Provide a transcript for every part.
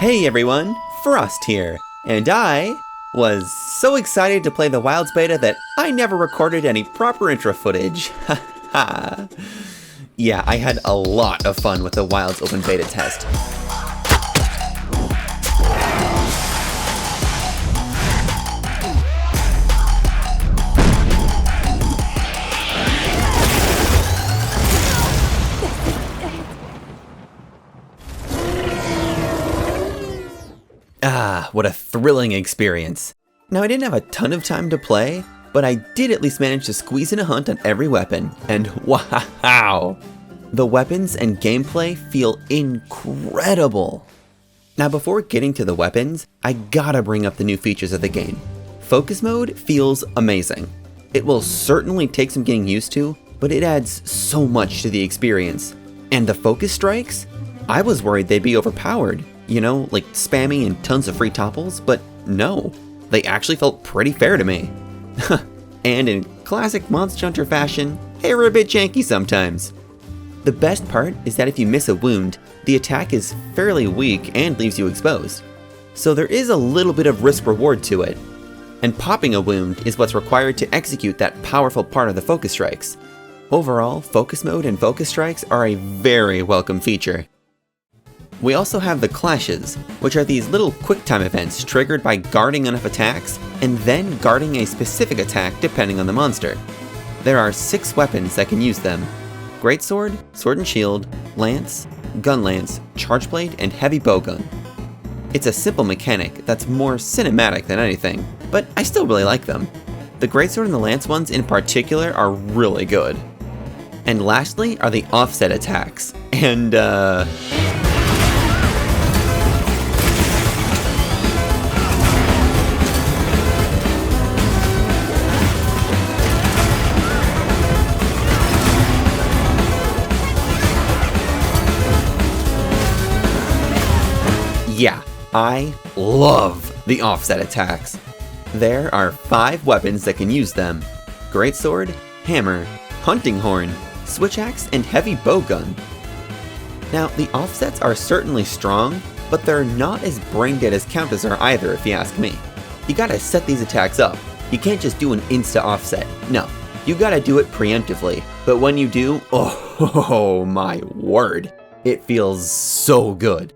Hey everyone, Frost here, and I was so excited to play the Wilds beta that I never recorded any proper intro footage. Haha. Yeah, I had a lot of fun with the Wilds open beta test. Ah, what a thrilling experience. Now, I didn't have a ton of time to play, but I did at least manage to squeeze in a hunt on every weapon, and wow! The weapons and gameplay feel incredible. Now, before getting to the weapons, I gotta bring up the new features of the game. Focus mode feels amazing. It will certainly take some getting used to, but it adds so much to the experience. And the focus strikes? I was worried they'd be overpowered. You know, like spamming and tons of free topples, but no, they actually felt pretty fair to me. And in classic Monster Hunter fashion, they were a bit janky sometimes. The best part is that if you miss a wound, the attack is fairly weak and leaves you exposed. So there is a little bit of risk reward to it. And popping a wound is what's required to execute that powerful part of the focus strikes. Overall, focus mode and focus strikes are a very welcome feature. We also have the clashes, which are these little quick-time events triggered by guarding enough attacks, and then guarding a specific attack depending on the monster. There are 6 weapons that can use them: Greatsword, Sword and Shield, Lance, Gun Lance, Charge Blade, and Heavy Bowgun. It's a simple mechanic that's more cinematic than anything, but I still really like them. The Greatsword and the Lance ones in particular are really good. And lastly are the offset attacks, and yeah, I love the offset attacks. There are 5 weapons that can use them: Greatsword, Hammer, Hunting Horn, Switch Axe, and Heavy Bowgun. Now, the offsets are certainly strong, but they're not as brain dead as counters are either, if you ask me. You gotta set these attacks up. You can't just do an insta offset. No, you gotta do it preemptively, but when you do, oh my word, it feels so good.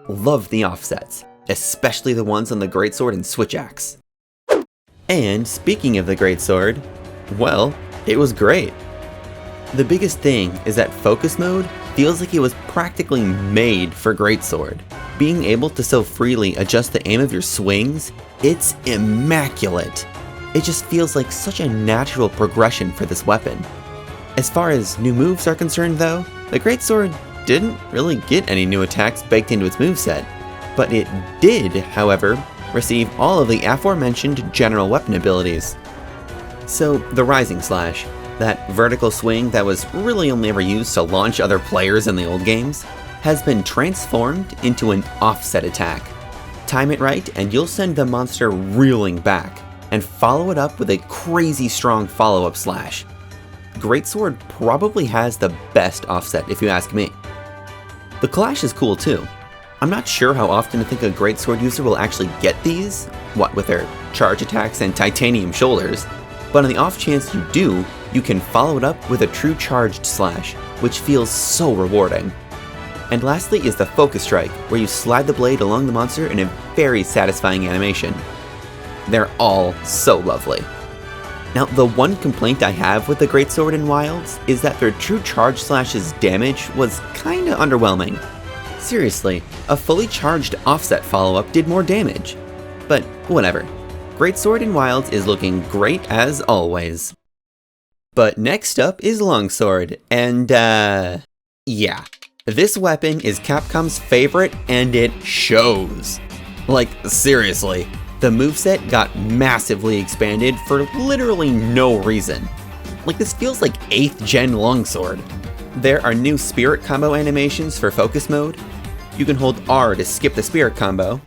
Love the offsets, especially the ones on the Greatsword and Switch Axe. And speaking of the Greatsword, well, it was great. The biggest thing is that focus mode feels like it was practically made for Greatsword. Being able to so freely adjust the aim of your swings, it's immaculate. It just feels like such a natural progression for this weapon. As far as new moves are concerned though, the Greatsword didn't really get any new attacks baked into its moveset, but it did, however, receive all of the aforementioned general weapon abilities. So, the Rising Slash, that vertical swing that was really only ever used to launch other players in the old games, has been transformed into an offset attack. Time it right and you'll send the monster reeling back, and follow it up with a crazy strong follow-up slash. Greatsword probably has the best offset if you ask me. The Clash is cool too. I'm not sure how often I think a Greatsword user will actually get these, what with their charge attacks and titanium shoulders, but on the off chance you do, you can follow it up with a true charged slash, which feels so rewarding. And lastly is the Focus Strike, where you slide the blade along the monster in a very satisfying animation. They're all so lovely. Now, the one complaint I have with the Greatsword in Wilds is that their true charge slash's damage was kinda underwhelming. Seriously, a fully charged offset follow-up did more damage. But whatever. Greatsword in Wilds is looking great as always. But next up is Longsword, and yeah. This weapon is Capcom's favorite, and it shows. Like, seriously. The moveset got massively expanded for literally no reason. Like, this feels like 8th gen Longsword. There are new spirit combo animations for focus mode. You can hold R to skip the spirit combo.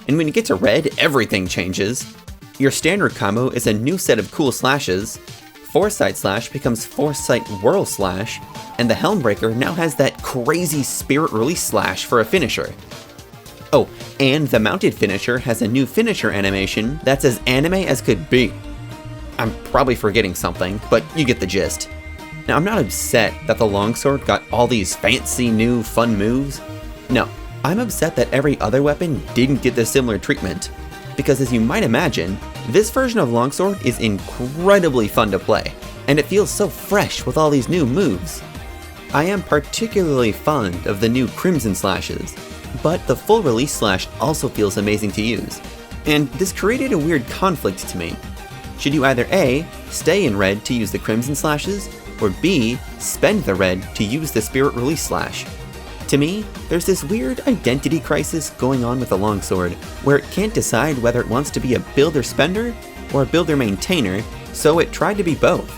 And when you get to red, everything changes. Your standard combo is a new set of cool slashes. Foresight Slash becomes Foresight Whirl Slash, and the Helmbreaker now has that crazy Spirit Release Slash for a finisher. Oh, and the mounted finisher has a new finisher animation that's as anime as could be. I'm probably forgetting something, but you get the gist. Now, I'm not upset that the longsword got all these fancy new fun moves. No, I'm upset that every other weapon didn't get this similar treatment. Because as you might imagine, this version of longsword is incredibly fun to play, and it feels so fresh with all these new moves. I am particularly fond of the new Crimson Slashes, but the full release slash also feels amazing to use. And this created a weird conflict to me. Should you either A, stay in red to use the Crimson Slashes, or B, spend the red to use the Spirit Release Slash? To me, there's this weird identity crisis going on with the longsword, where it can't decide whether it wants to be a builder spender or a builder maintainer, so it tried to be both.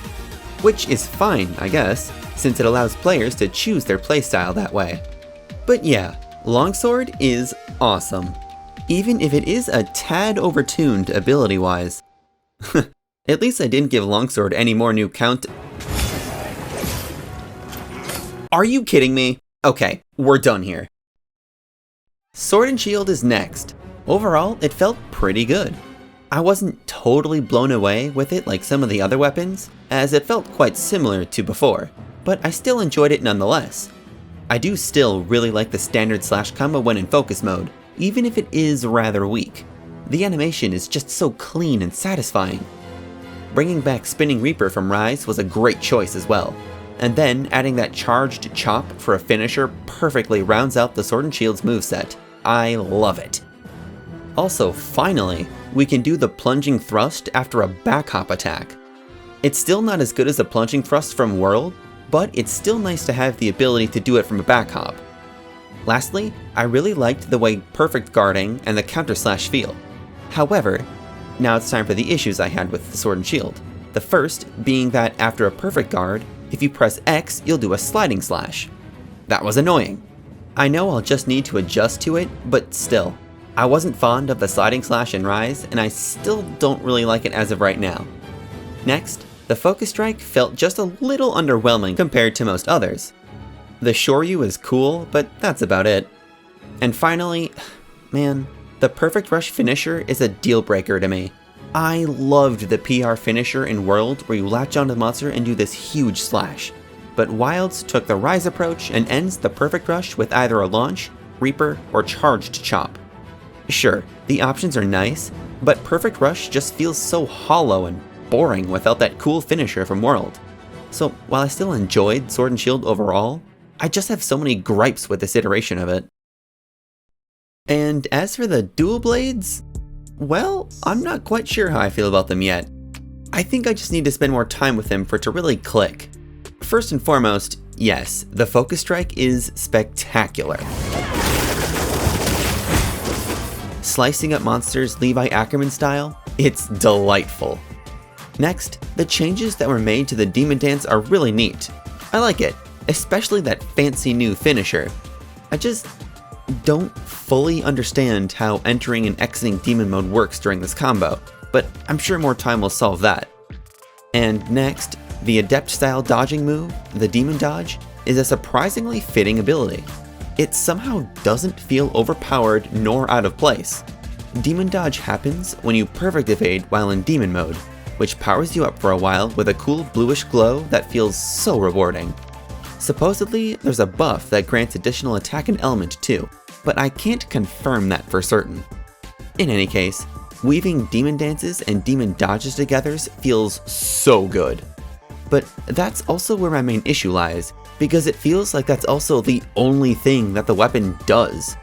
Which is fine, I guess, since it allows players to choose their playstyle that way. But yeah, longsword is awesome, even if it is a tad overtuned ability-wise. At least I didn't give longsword any more new count. Are you kidding me? Okay, we're done here. Sword and Shield is next. Overall, it felt pretty good. I wasn't totally blown away with it like some of the other weapons, as it felt quite similar to before, but I still enjoyed it nonetheless. I do still really like the standard slash combo when in focus mode, even if it is rather weak. The animation is just so clean and satisfying. Bringing back Spinning Reaper from Rise was a great choice as well, and then adding that charged chop for a finisher perfectly rounds out the Sword and Shield's moveset. I love it. Also, finally, we can do the plunging thrust after a back hop attack. It's still not as good as the plunging thrust from World, but it's still nice to have the ability to do it from a back hop. Lastly, I really liked the way perfect guarding and the counter slash feel. However, now it's time for the issues I had with the Sword and Shield. The first being that after a perfect guard, if you press X, you'll do a sliding slash. That was annoying. I know I'll just need to adjust to it, but still. I wasn't fond of the sliding slash in Rise, and I still don't really like it as of right now. Next, the Focus Strike felt just a little underwhelming compared to most others. The Shoryu is cool, but that's about it. And finally, man, the Perfect Rush finisher is a deal breaker to me. I loved the PR finisher in World where you latch onto the monster and do this huge slash. But Wilds took the Rise approach and ends the Perfect Rush with either a launch, Reaper, or charged chop. Sure, the options are nice, but Perfect Rush just feels so hollow and boring without that cool finisher from World. So while I still enjoyed Sword and Shield overall, I just have so many gripes with this iteration of it. And as for the dual blades, well, I'm not quite sure how I feel about them yet. I think I just need to spend more time with them for it to really click. First and foremost, yes, the Focus Strike is spectacular. Slicing up monsters Levi Ackerman style, it's delightful. Next, the changes that were made to the Demon Dance are really neat. I like it, especially that fancy new finisher. I just don't fully understand how entering and exiting demon mode works during this combo, but I'm sure more time will solve that. And next, the adept style dodging move, the Demon Dodge, is a surprisingly fitting ability. It somehow doesn't feel overpowered nor out of place. Demon Dodge happens when you perfect evade while in demon mode, which powers you up for a while with a cool bluish glow that feels so rewarding. Supposedly, there's a buff that grants additional attack and element too, but I can't confirm that for certain. In any case, weaving demon dances and demon dodges together feels so good. But that's also where my main issue lies, because it feels like that's also the only thing that the weapon does.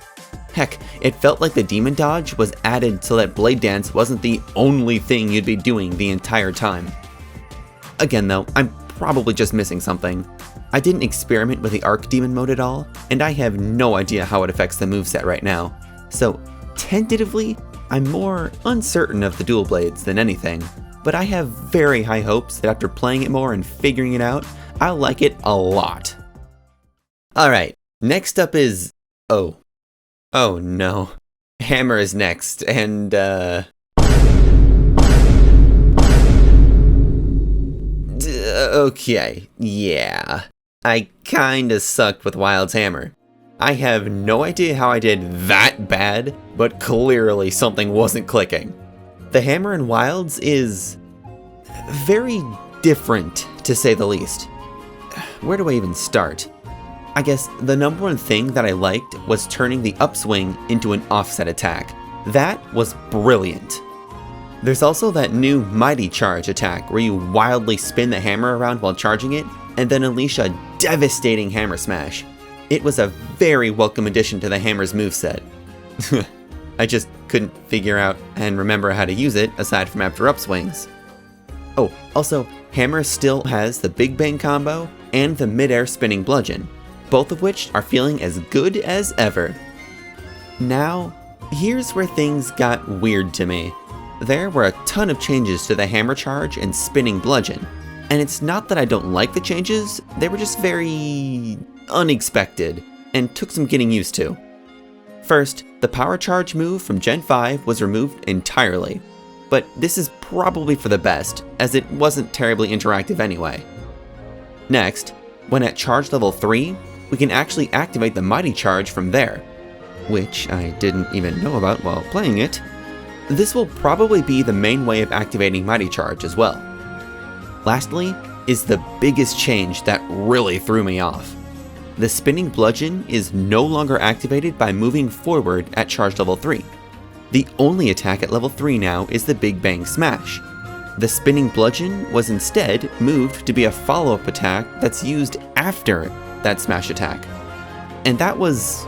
Heck, it felt like the demon dodge was added so that blade dance wasn't the only thing you'd be doing the entire time. Again though, I'm probably just missing something. I didn't experiment with the Arc Demon mode at all, and I have no idea how it affects the moveset right now. So, tentatively, I'm more uncertain of the dual blades than anything, but I have very high hopes that after playing it more and figuring it out, I'll like it a lot. Alright, next up is... oh no. Hammer is next, and okay, yeah. I kinda sucked with Wild's hammer. I have no idea how I did that bad, but clearly something wasn't clicking. The hammer in Wilds is very different, to say the least. Where do I even start? I guess the number one thing that I liked was turning the upswing into an offset attack. That was brilliant. There's also that new Mighty Charge attack where you wildly spin the hammer around while charging it and then unleash a devastating hammer smash. It was a very welcome addition to the hammer's moveset. I just couldn't figure out and remember how to use it aside from after upswings. Oh, also, hammer still has the Big Bang combo and the mid-air spinning bludgeon, both of which are feeling as good as ever. Now, here's where things got weird to me. There were a ton of changes to the hammer charge and spinning bludgeon, and it's not that I don't like the changes, they were just very unexpected and took some getting used to. First, the power charge move from Gen 5 was removed entirely, but this is probably for the best, as it wasn't terribly interactive anyway. Next, when at charge level 3, we can actually activate the Mighty Charge from there, which I didn't even know about while playing it. This will probably be the main way of activating Mighty Charge as well. Lastly is the biggest change that really threw me off. The spinning bludgeon is no longer activated by moving forward at charge level 3. The only attack at level 3 now is the Big Bang Smash. The spinning bludgeon was instead moved to be a follow-up attack that's used after that smash attack. And that was,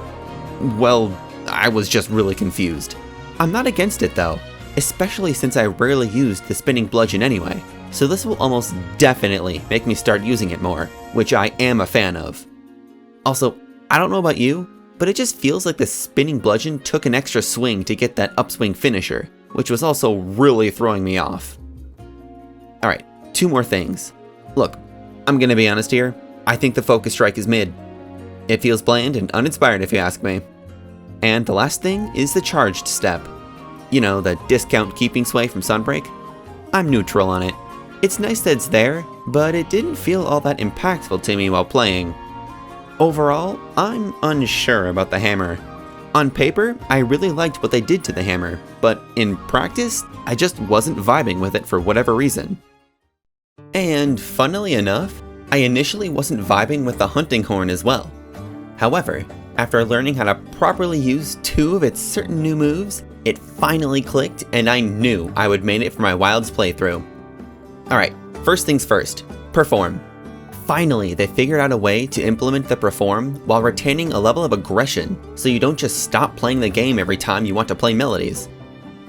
well, I was just really confused. I'm not against it though, especially since I rarely used the spinning bludgeon anyway, so this will almost definitely make me start using it more, which I am a fan of. Also, I don't know about you, but it just feels like the spinning bludgeon took an extra swing to get that upswing finisher, which was also really throwing me off. Alright, 2 more things. Look, I'm gonna be honest here, I think the focus strike is mid. It feels bland and uninspired if you ask me. And the last thing is the charged step. You know, the discount keeping sway from Sunbreak? I'm neutral on it. It's nice that it's there, but it didn't feel all that impactful to me while playing. Overall, I'm unsure about the hammer. On paper, I really liked what they did to the hammer, but in practice, I just wasn't vibing with it for whatever reason. And funnily enough, I initially wasn't vibing with the hunting horn as well. However, after learning how to properly use 2 of its certain new moves, it finally clicked and I knew I would make it for my Wilds playthrough. Alright, first things first, perform. Finally, they figured out a way to implement the perform while retaining a level of aggression, so you don't just stop playing the game every time you want to play melodies.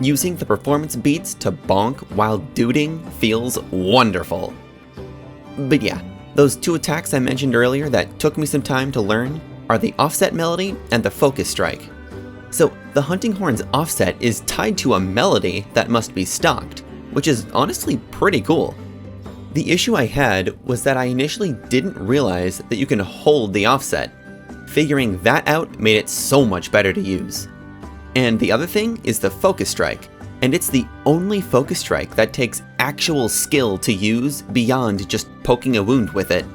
Using the performance beats to bonk while duding feels wonderful. But yeah, those 2 attacks I mentioned earlier that took me some time to learn are the offset melody and the focus strike. So the hunting horn's offset is tied to a melody that must be stocked, which is honestly pretty cool. The issue I had was that I initially didn't realize that you can hold the offset. Figuring that out made it so much better to use. And the other thing is the focus strike, and it's the only focus strike that takes actual skill to use beyond just poking a wound with it.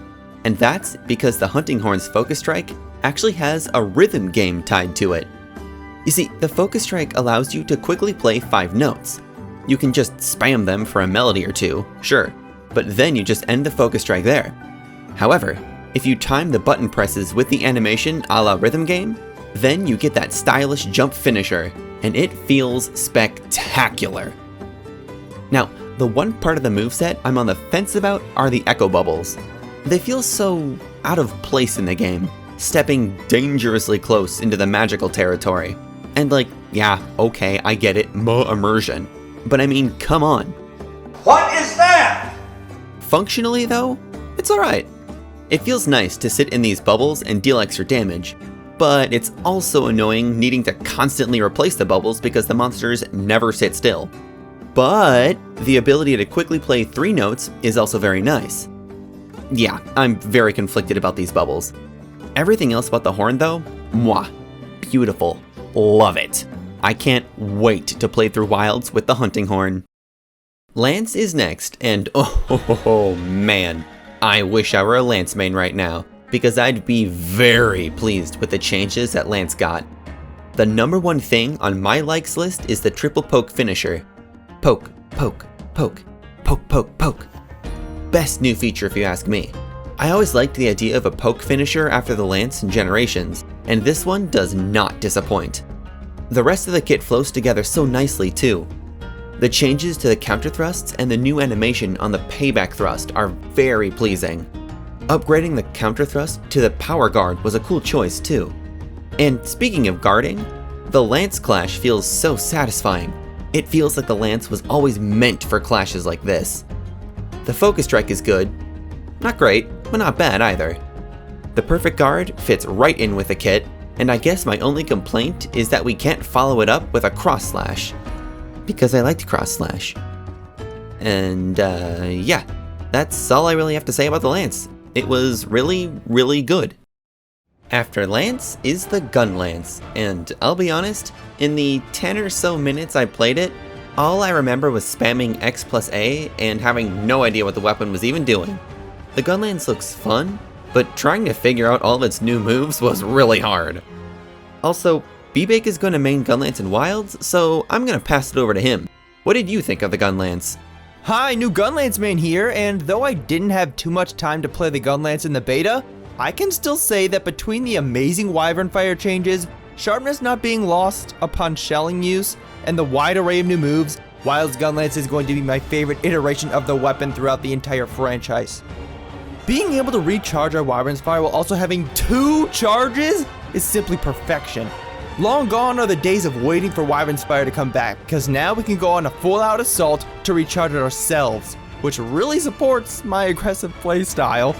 And that's because the hunting horn's focus strike actually has a rhythm game tied to it. You see, the focus strike allows you to quickly play 5 notes. You can just spam them for a melody or 2, sure, but then you just end the focus strike there. However, if you time the button presses with the animation a la rhythm game, then you get that stylish jump finisher, and it feels spectacular. Now, the one part of the moveset I'm on the fence about are the echo bubbles. They feel so out of place in the game, stepping dangerously close into the magical territory. And like, yeah, okay, I get it, more immersion. But I mean, come on. What is that? Functionally though, it's alright. It feels nice to sit in these bubbles and deal extra damage, but it's also annoying needing to constantly replace the bubbles because the monsters never sit still. But the ability to quickly play 3 notes is also very nice. Yeah, I'm very conflicted about these bubbles. Everything else about the horn though, mwah, beautiful, love it. I can't wait to play through Wilds with the hunting horn. Lance is next, and oh man, I wish I were a Lance main right now, because I'd be very pleased with the changes that Lance got. The number one thing on my likes list is the triple poke finisher. Poke, poke, poke, poke, poke, poke. Best new feature if you ask me. I always liked the idea of a poke finisher after the Lance in Generations, and this one does not disappoint. The rest of the kit flows together so nicely too. The changes to the counter thrusts and the new animation on the payback thrust are very pleasing. Upgrading the counter thrust to the power guard was a cool choice too. And speaking of guarding, the Lance clash feels so satisfying. It feels like the Lance was always meant for clashes like this. The focus strike is good. Not great, but not bad either. The perfect guard fits right in with the kit, and I guess my only complaint is that we can't follow it up with a cross slash. Because I liked cross slash. And yeah, that's all I really have to say about the Lance. It was really, really good. After Lance is the Gun Lance, and I'll be honest, in the 10 or so minutes I played it, all I remember was spamming X plus A and having no idea what the weapon was even doing. The Gun Lance looks fun, but trying to figure out all of its new moves was really hard. Also, B-Bake is going to main Gun Lance in Wilds, so I'm going to pass it over to him. What did you think of the Gun Lance? Hi, new Gun Lance main here, and though I didn't have too much time to play the Gun Lance in the beta, I can still say that between the amazing Wyvern Fire changes, sharpness not being lost upon shelling use, and the wide array of new moves, Wild's Gun Lance is going to be my favorite iteration of the weapon throughout the entire franchise. Being able to recharge our Wyvern's Fire while also having 2 charges is simply perfection. Long gone are the days of waiting for Wyvern's Fire to come back, because now we can go on a full-out assault to recharge it ourselves, which really supports my aggressive playstyle.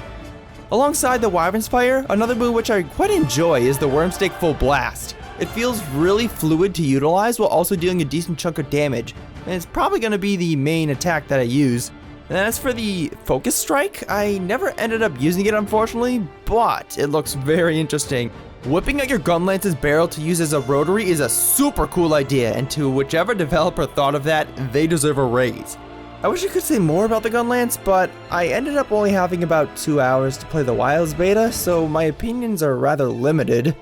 Alongside the Wyvern's Fire, another move which I quite enjoy is the Wormstake Full Blast. It feels really fluid to utilize while also dealing a decent chunk of damage, and it's probably going to be the main attack that I use. And as for the Focus Strike, I never ended up using it unfortunately, but it looks very interesting. Whipping out your Gun Lance's barrel to use as a rotary is a super cool idea, and to whichever developer thought of that, they deserve a raise. I wish I could say more about the Gun Lance, but I ended up only having about 2 hours to play the Wilds beta, so my opinions are rather limited.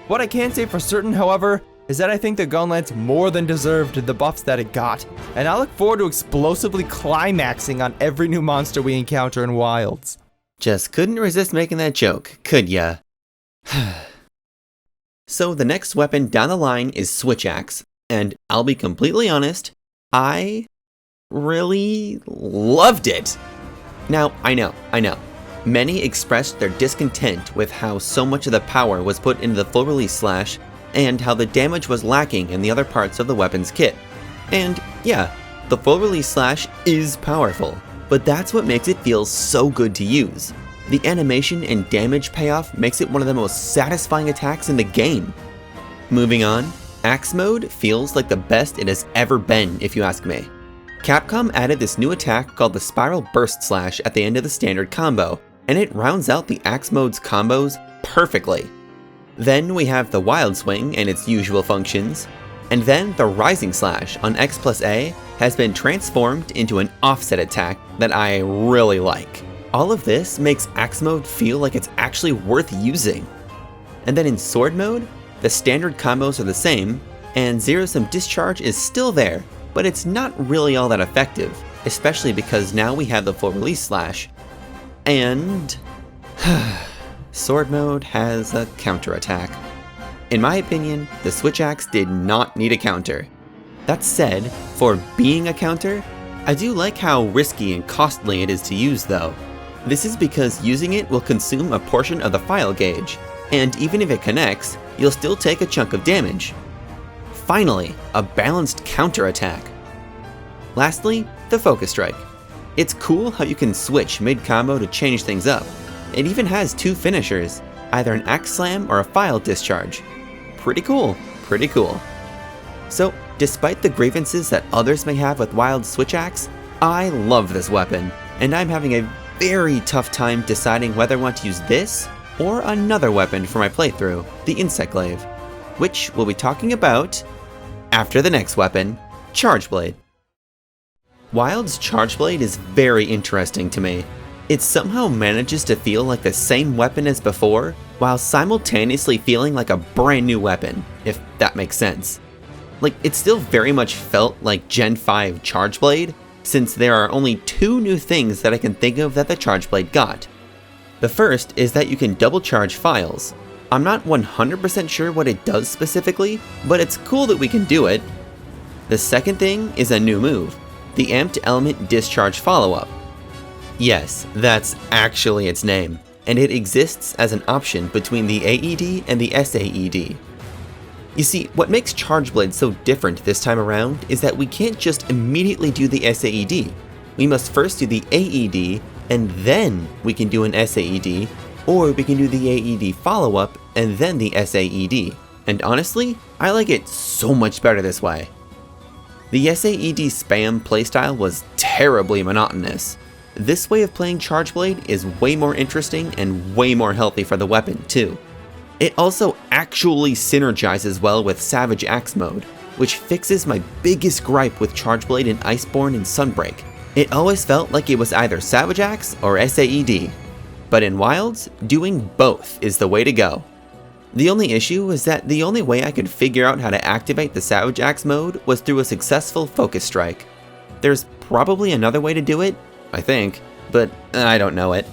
What I can say for certain, however, is that I think the Gun Lance more than deserved the buffs that it got, and I look forward to explosively climaxing on every new monster we encounter in Wilds. Just couldn't resist making that joke, could ya? So the next weapon down the line is Switch Axe, and I'll be completely honest, I really loved it. Now, I know. Many expressed their discontent with how so much of the power was put into the full release slash, and how the damage was lacking in the other parts of the weapon's kit. And yeah, the full release slash is powerful, but that's what makes it feel so good to use. The animation and damage payoff makes it one of the most satisfying attacks in the game. Moving on, Axe Mode feels like the best it has ever been if you ask me. Capcom added this new attack called the Spiral Burst Slash at the end of the standard combo, and it rounds out the Axe Mode's combos perfectly. Then we have the Wild Swing and its usual functions, and then the Rising Slash on X plus A has been transformed into an offset attack that I really like. All of this makes Axe Mode feel like it's actually worth using. And then in Sword Mode, the standard combos are the same, and Zero Sum Discharge is still there, but it's not really all that effective, especially because now we have the full release slash. And Sword Mode has a counterattack. In my opinion, the Switch Axe did not need a counter. That said, for being a counter, I do like how risky and costly it is to use though. This is because using it will consume a portion of the file gauge, and even if it connects, you'll still take a chunk of damage. Finally, a balanced counterattack. Lastly, the Focus Strike. It's cool how you can switch mid-combo to change things up. It even has 2 finishers, either an Axe Slam or a File Discharge. Pretty cool. So, despite the grievances that others may have with Wild Switch Axe, I love this weapon, and I'm having a very tough time deciding whether I want to use this or another weapon for my playthrough, the Insect Glaive, which we'll be talking about after the next weapon, Charge Blade. Wild's Charge Blade is very interesting to me. It somehow manages to feel like the same weapon as before, while simultaneously feeling like a brand new weapon, if that makes sense. Like, it still very much felt like Gen 5 Charge Blade, since there are only 2 new things that I can think of that the Charge Blade got. The first is that you can double charge files. I'm not 100% sure what it does specifically, but it's cool that we can do it. The second thing is a new move, the Amped Element Discharge Follow-Up. Yes, that's actually its name, and it exists as an option between the AED and the SAED. You see, what makes Charge Blade so different this time around is that we can't just immediately do the SAED. We must first do the AED, and then we can do an SAED, or we can do the AED follow-up and then the SAED. And honestly, I like it so much better this way. The SAED spam playstyle was terribly monotonous. This way of playing Charge Blade is way more interesting and way more healthy for the weapon too. It also actually synergizes well with Savage Axe mode, which fixes my biggest gripe with Charge Blade in Iceborne and Sunbreak. It always felt like it was either Savage Axe or SAED, but in Wilds, doing both is the way to go. The only issue is that the only way I could figure out how to activate the Savage Axe mode was through a successful Focus Strike. There's probably another way to do it, I think, but I don't know it.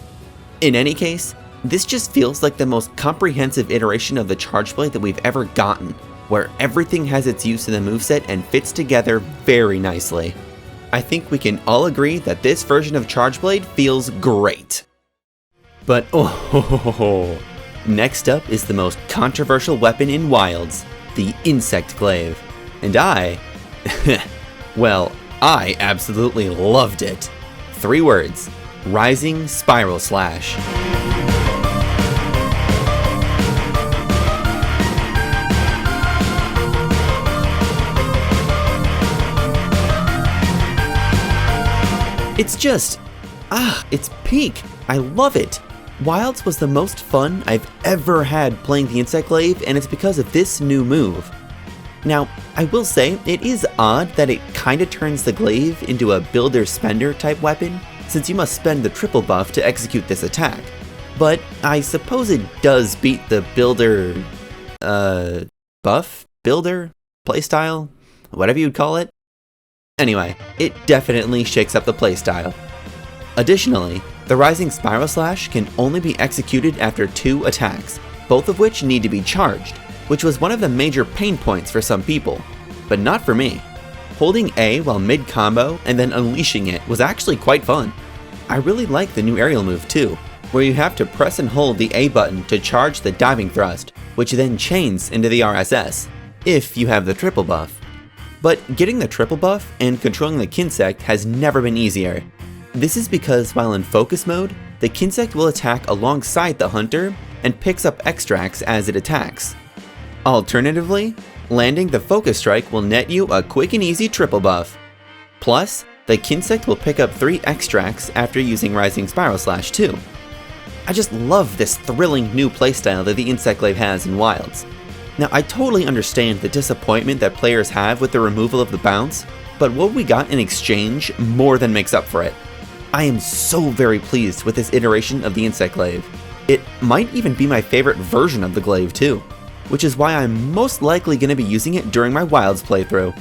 In any case, this just feels like the most comprehensive iteration of the Charge Blade that we've ever gotten, where everything has its use in the moveset and fits together very nicely. I think we can all agree that this version of Charge Blade feels great. But next up is the most controversial weapon in Wilds, the Insect Glaive. And well, I absolutely loved it. 3 words, Rising Spiral Slash. It's just, it's peak. I love it. Wilds was the most fun I've ever had playing the Insect Glaive, and it's because of this new move. Now, I will say, it is odd that it kinda turns the glaive into a builder spender type weapon, since you must spend the triple buff to execute this attack. But I suppose it does beat the builder, buff? Builder? Playstyle? Whatever you'd call it. Anyway, it definitely shakes up the playstyle. Additionally, the Rising Spiral Slash can only be executed after 2 attacks, both of which need to be charged, which was one of the major pain points for some people, but not for me. Holding A while mid-combo and then unleashing it was actually quite fun. I really like the new aerial move too, where you have to press and hold the A button to charge the diving thrust, which then chains into the RSS, if you have the triple buff. But getting the triple buff and controlling the Kinsect has never been easier. This is because while in focus mode, the Kinsect will attack alongside the hunter and picks up extracts as it attacks. Alternatively, landing the focus strike will net you a quick and easy triple buff. Plus, the Kinsect will pick up 3 extracts after using Rising Spiral Slash too. I just love this thrilling new playstyle that the Insect Glaive has in Wilds. Now, I totally understand the disappointment that players have with the removal of the bounce, but what we got in exchange more than makes up for it. I am so very pleased with this iteration of the Insect Glaive. It might even be my favorite version of the glaive too, which is why I'm most likely going to be using it during my Wilds playthrough.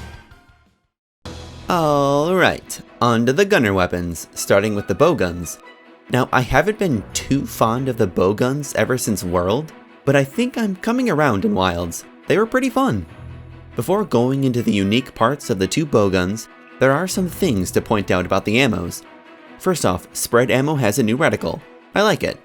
Alright, on to the gunner weapons, starting with the bowguns. Now, I haven't been too fond of the bowguns ever since World, but I think I'm coming around in Wilds. They were pretty fun. Before going into the unique parts of the 2 bowguns, there are some things to point out about the ammos. First off, spread ammo has a new reticle. I like it.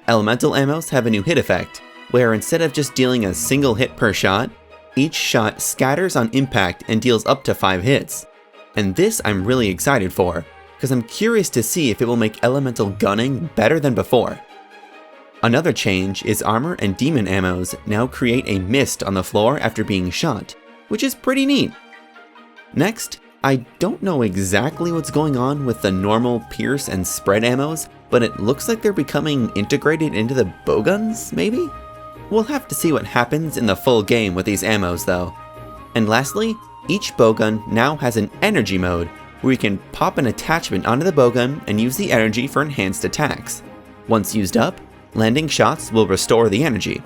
Elemental ammos have a new hit effect, where instead of just dealing a single hit per shot, each shot scatters on impact and deals up to 5 hits. And this I'm really excited for, because I'm curious to see if it will make elemental gunning better than before. Another change is armor and demon ammos now create a mist on the floor after being shot, which is pretty neat. Next, I don't know exactly what's going on with the normal pierce and spread ammos, but it looks like they're becoming integrated into the bowguns, maybe? We'll have to see what happens in the full game with these ammos though. And lastly, each bowgun now has an energy mode, where you can pop an attachment onto the bowgun and use the energy for enhanced attacks. Once used up, landing shots will restore the energy.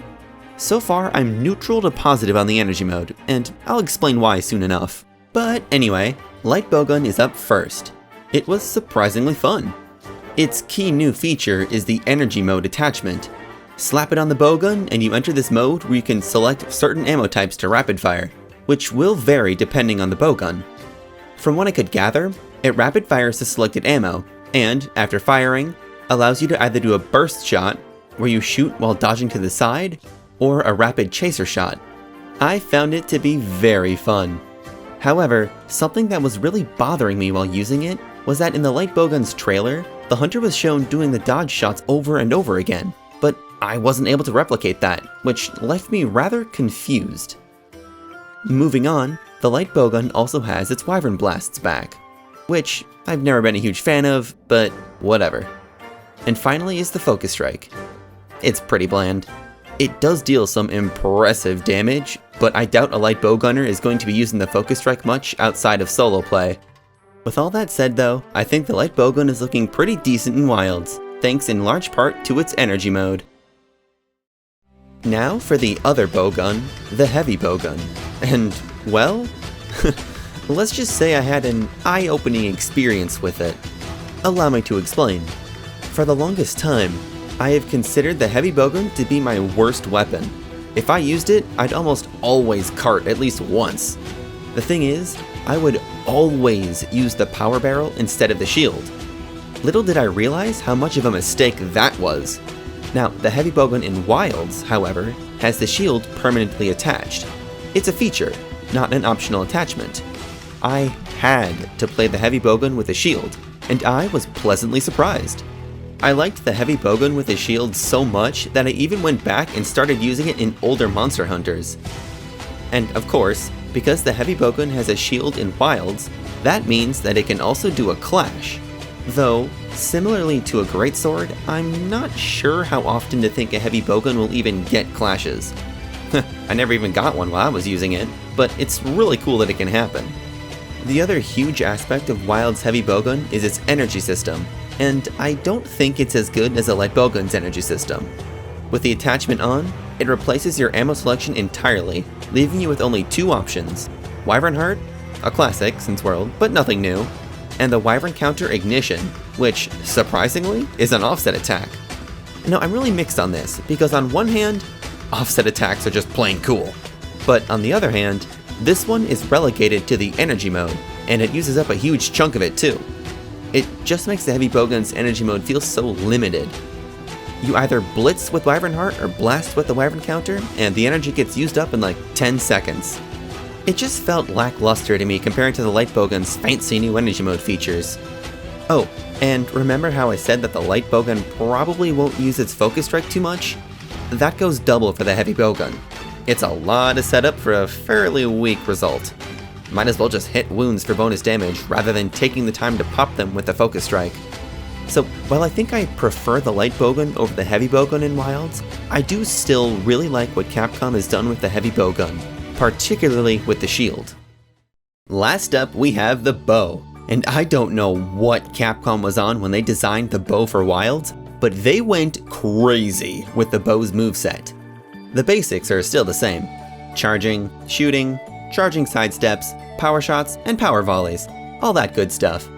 So far, I'm neutral to positive on the energy mode, and I'll explain why soon enough. But anyway, light bowgun is up first. It was surprisingly fun. Its key new feature is the energy mode attachment. Slap it on the bowgun and you enter this mode where you can select certain ammo types to rapid fire, which will vary depending on the bowgun. From what I could gather, it rapid fires the selected ammo, and after firing, allows you to either do a burst shot, where you shoot while dodging to the side, or a rapid chaser shot. I found it to be very fun. However, something that was really bothering me while using it was that in the light bowgun's trailer, the hunter was shown doing the dodge shots over and over again, but I wasn't able to replicate that, which left me rather confused. Moving on, the light bowgun also has its wyvern blasts back, which I've never been a huge fan of, but whatever. And finally is the focus strike. It's pretty bland. It does deal some impressive damage, but I doubt a light bowgunner is going to be using the focus strike much outside of solo play. With all that said though, I think the light bowgun is looking pretty decent in Wilds, thanks in large part to its energy mode. Now for the other bowgun, the heavy bowgun. And, well, let's just say I had an eye-opening experience with it. Allow me to explain. For the longest time, I have considered the heavy bowgun to be my worst weapon. If I used it, I'd almost always cart at least once. The thing is, I would always use the power barrel instead of the shield. Little did I realize how much of a mistake that was. Now, the heavy bowgun in Wilds, however, has the shield permanently attached. It's a feature, not an optional attachment. I had to play the heavy bowgun with a shield, and I was pleasantly surprised. I liked the heavy bowgun with a shield so much that I even went back and started using it in older monster hunters. And of course, because the heavy bowgun has a shield in Wilds, that means that it can also do a clash. Though, similarly to a greatsword, I'm not sure how often to think a heavy bowgun will even get clashes. I never even got one while I was using it, but it's really cool that it can happen. The other huge aspect of Wild's heavy bowgun is its energy system, and I don't think it's as good as a light bowgun's energy system. With the attachment on, it replaces your ammo selection entirely, leaving you with only two options: Wyvern Heart, a classic since World, but nothing new, and the Wyvern Counter Ignition, which, surprisingly, is an offset attack. Now, I'm really mixed on this, because on one hand, offset attacks are just plain cool. But on the other hand, this one is relegated to the energy mode, and it uses up a huge chunk of it too. It just makes the heavy bowgun's energy mode feel so limited. You either blitz with Wyvern Heart or blast with the Wyvern Counter, and the energy gets used up in like 10 seconds. It just felt lackluster to me compared to the light bowgun's fancy new energy mode features. Oh, and remember how I said that the light bowgun probably won't use its focus strike too much? That goes double for the heavy bowgun. It's a lot of setup for a fairly weak result. Might as well just hit wounds for bonus damage rather than taking the time to pop them with the focus strike. So while I think I prefer the light bowgun over the heavy bowgun in Wilds, I do still really like what Capcom has done with the heavy bowgun, particularly with the shield. Last up we have the bow, and I don't know what Capcom was on when they designed the bow for Wilds, but they went crazy with the bow's moveset. The basics are still the same: charging, shooting, charging sidesteps, power shots, and power volleys, all that good stuff.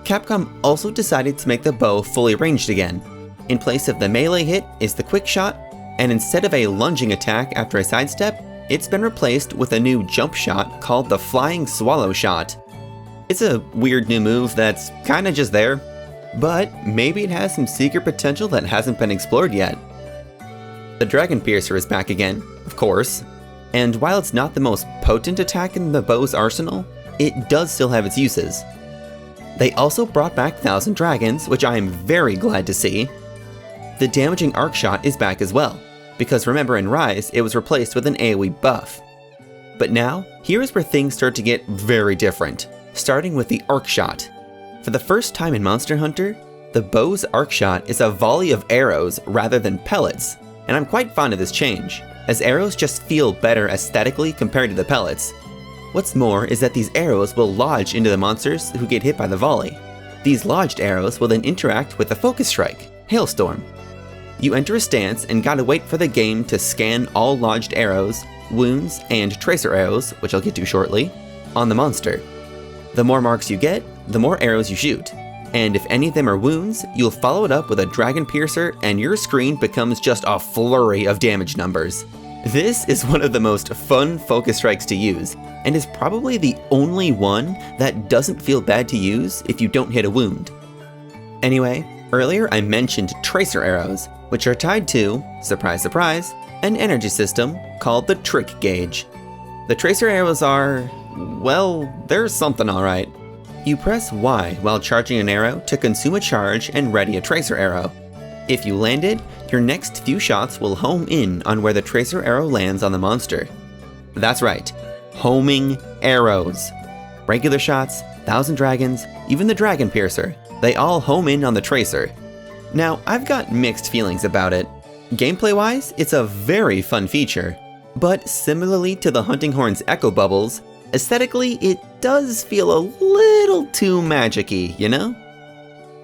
Capcom also decided to make the bow fully ranged again. In place of the melee hit is the quick shot, and instead of a lunging attack after a sidestep, it's been replaced with a new jump shot called the flying swallow shot. It's a weird new move that's kinda just there, but maybe it has some secret potential that hasn't been explored yet. The Dragon Piercer is back again, of course, and while it's not the most potent attack in the bow's arsenal, it does still have its uses. They also brought back Thousand Dragons, which I am very glad to see. The damaging arc shot is back as well, because remember in Rise, it was replaced with an AoE buff. But now, here's where things start to get very different, starting with the arc shot. For the first time in Monster Hunter, the bow's arc shot is a volley of arrows rather than pellets, and I'm quite fond of this change, as arrows just feel better aesthetically compared to the pellets. What's more is that these arrows will lodge into the monsters who get hit by the volley. These lodged arrows will then interact with the focus strike, Hailstorm. You enter a stance and gotta wait for the game to scan all lodged arrows, wounds, and tracer arrows, which I'll get to shortly, on the monster. The more marks you get, the more arrows you shoot. And if any of them are wounds, you'll follow it up with a Dragon Piercer and your screen becomes just a flurry of damage numbers. This is one of the most fun focus strikes to use, and is probably the only one that doesn't feel bad to use if you don't hit a wound. Anyway, earlier I mentioned tracer arrows, which are tied to, surprise surprise, an energy system called the Trick Gauge. The tracer arrows are, well, they're something alright. You press Y while charging an arrow to consume a charge and ready a tracer arrow. If you land it, your next few shots will home in on where the tracer arrow lands on the monster. That's right, homing arrows. Regular shots, Thousand Dragons, even the Dragon Piercer, they all home in on the tracer. Now, I've got mixed feelings about it. Gameplay-wise, it's a very fun feature, but similarly to the Hunting Horn's Echo Bubbles, aesthetically, it does feel a little too magic-y, you know?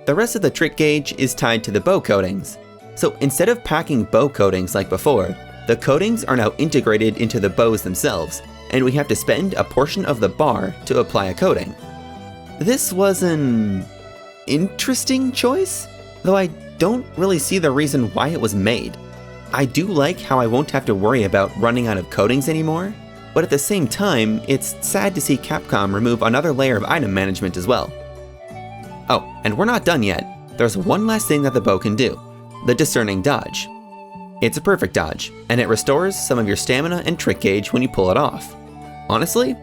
The rest of the Trick Gauge is tied to the bow coatings. So instead of packing bow coatings like before, the coatings are now integrated into the bows themselves, and we have to spend a portion of the bar to apply a coating. This was an interesting choice, though I don't really see the reason why it was made. I do like how I won't have to worry about running out of coatings anymore, but at the same time, it's sad to see Capcom remove another layer of item management as well. Oh, and we're not done yet. There's one last thing that the bow can do, the Discerning Dodge. It's a perfect dodge, and it restores some of your stamina and Trick Gauge when you pull it off. Honestly,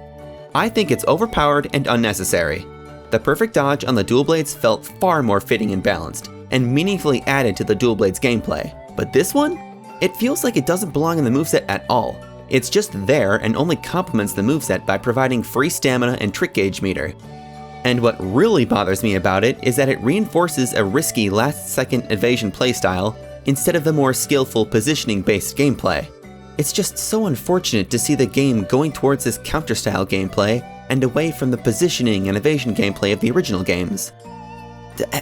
I think it's overpowered and unnecessary. The perfect dodge on the Dual Blades felt far more fitting and balanced, and meaningfully added to the Dual Blades gameplay. But this one? It feels like it doesn't belong in the moveset at all. It's just there and only complements the moveset by providing free stamina and Trick Gauge meter. And what really bothers me about it is that it reinforces a risky last-second evasion playstyle instead of the more skillful positioning-based gameplay. It's just so unfortunate to see the game going towards this counter-style gameplay and away from the positioning and evasion gameplay of the original games.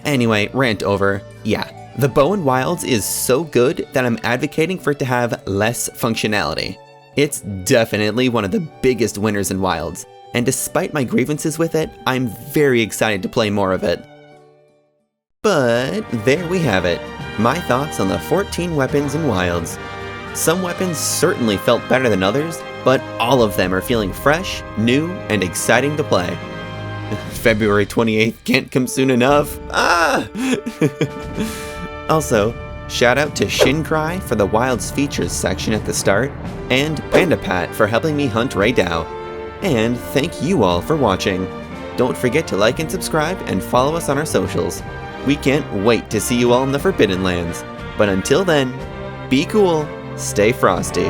Anyway, rant over. Yeah, the Bow and Wilds is so good that I'm advocating for it to have less functionality. It's definitely one of the biggest winners in Wilds, and despite my grievances with it, I'm very excited to play more of it. But there we have it, my thoughts on the 14 weapons in Wilds. Some weapons certainly felt better than others, but all of them are feeling fresh, new, and exciting to play. February 28th can't come soon enough. Ah! Also, shout out to Shincry for the Wilds features section at the start, and PandaPat for helping me hunt Ray Dow. And thank you all for watching. Don't forget to like and subscribe and follow us on our socials. We can't wait to see you all in the Forbidden Lands. But until then, be cool, stay frosty.